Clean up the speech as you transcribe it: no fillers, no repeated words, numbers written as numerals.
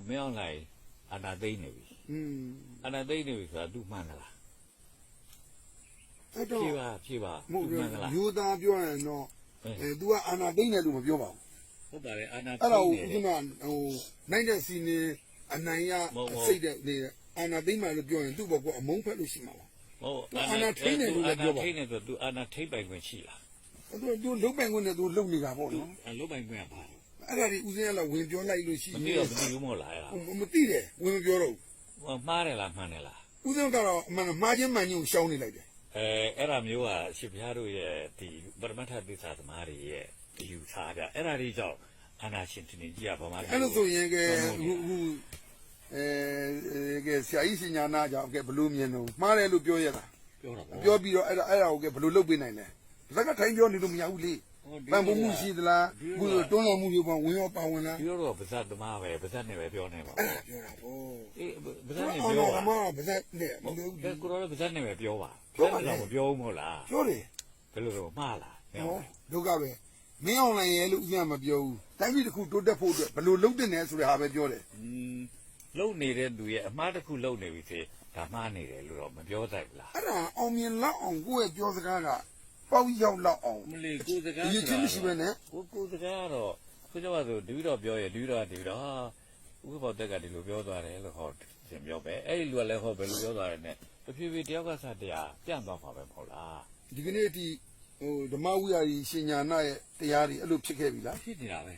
မင်းအောင်လိုက်အာနာသိမ့်နေပြီအာနာသိမ့်နေပြီဆိုတာသူမှန်လားအဲ့တော့ဖြေပါမဟုတ်ဘူးယူသားပြောရင်တော့तू ကအာနာသိမ့်တယ်လို့မပြောပါဘူးဟုတ်ပါတယ်အာနာအဲ့တော့ဥက္ကမဟိုနိုင်တဲ့စီနေအနိုင်ရစိတ်တဲ့နေအာနာသိမ့်မှလို့ပြောရင်သူ့ဘောကအမုန်းဖက်လို့ရှိမှာပါဟုတ်အာနာထိနေလို့လည်းပြောပါထိနေဆိုသူအာနာထိပိုင်ခွင့်ရှိလားသူလုံပိုင်ခွင့်နဲ့သူလုံနေတာပေါ့နော်လုံပိုင်ခွင့်ကပါအဲ့ဒါဒီဦးစင်းကလည်းဝင်ပြောလိုက်လို့ရှိရင်မသိဘူးမဟုတ်လားအဲ့ဒါမသိတယ်ဝင်မပြောတော့ဘူးမှားတယ်လားမှန်တယ်လားဦးစင်းကတော့အမှန်မှားခြင်းမှန်ခြင်းကိုရှောင်းနေလိုက်တယ်အဲ့ဒါမျိုးကရှင်ဘုရားတို့ရဲ့ဒီပရမတ္ထသစ္စာသမားတွေရဲ့ဒီယူဆကြအဲ့ဒါတွေကြောင့်အာနာရှင်တင်ကြီးကဘာမှအဲ့လိုဆိုရင်ကဲကဲဆရာကြီးစညာနာကြောင့်ကဲဘလို့မြင်တော့မှားတယ်လို့ပြောရတာပြောပြီးတော့အဲ့ဒါကိုကဲဘလို့လုပ်ပေးနိုင်လဲဇက်ကထိုင်းပြောနေလို့မရဘူးလေပန်ဖို့မှုရှိသလားခုတွန်းတော်မှုမျိုးပေါ့ဝင်ရောပါဝင်လားပြောတော့ဗဇတ်သမားပဲဗဇတ်နဲ့ပဲပြောနေပါဘူးပြောတာဗောအေးဗဇတ်နဲ့ပြောပါမဗဇတ်နဲ့မပြောဘူးကဲကိုရောဗဇတ်နဲ့ပဲပြောပါပြောတော့မပြောဘူးမဟုတ်လားပြောတယ်ဘယ်လိုတော့မှားလားဒုက္ခပဲမင်းအောင်လိုက်ရဲလို့ဥစ္စာမပြောဘူးတိုင်းပြည်တစ်ခုတိုးတက်ဖို့အတွက်ဘယ်လိုလုပ်တင်လဲဆိုတဲ့ဟာပဲပြောတယ်လုံနေတဲ့သူရဲ့အမှားတစ်ခုလုံနေပြီဆိုဒါမှားနေတယ်လို့တော့မပြောတတ်ဘူးလားအဲ့ဒါအောင်မြင်လောက်အောင်ကိုယ့်ရဲ့ပြောစကားကပေါက်ရောက်လောက်အောင်မလီကိုစကားရချင်းမရှိပဲနဲ့ကိုစကားကတော့ကိုကြောက်ဆိုတပည့်တော်ပြောရတပည့်တော်ဥပ္ပောတက်ကဒီလိုပြောသွားတယ်လို့ဟောရှင်ပြောပဲအဲ့ဒီလူကလည်းဟောဘယ်လိုပြောသွားတယ်နဲ့တဖြည်းဖြည်းတယောက်ကစတရားပြန့်သွားမှာပဲမဟုတ်လားဒီကနေ့အထိဟိုဓမ္မဝိဟာရီရှင်ညာနာရဲ့တရားတွေအဲ့လိုဖြစ်ခဲ့ပြီလားဖြစ်နေတာပဲ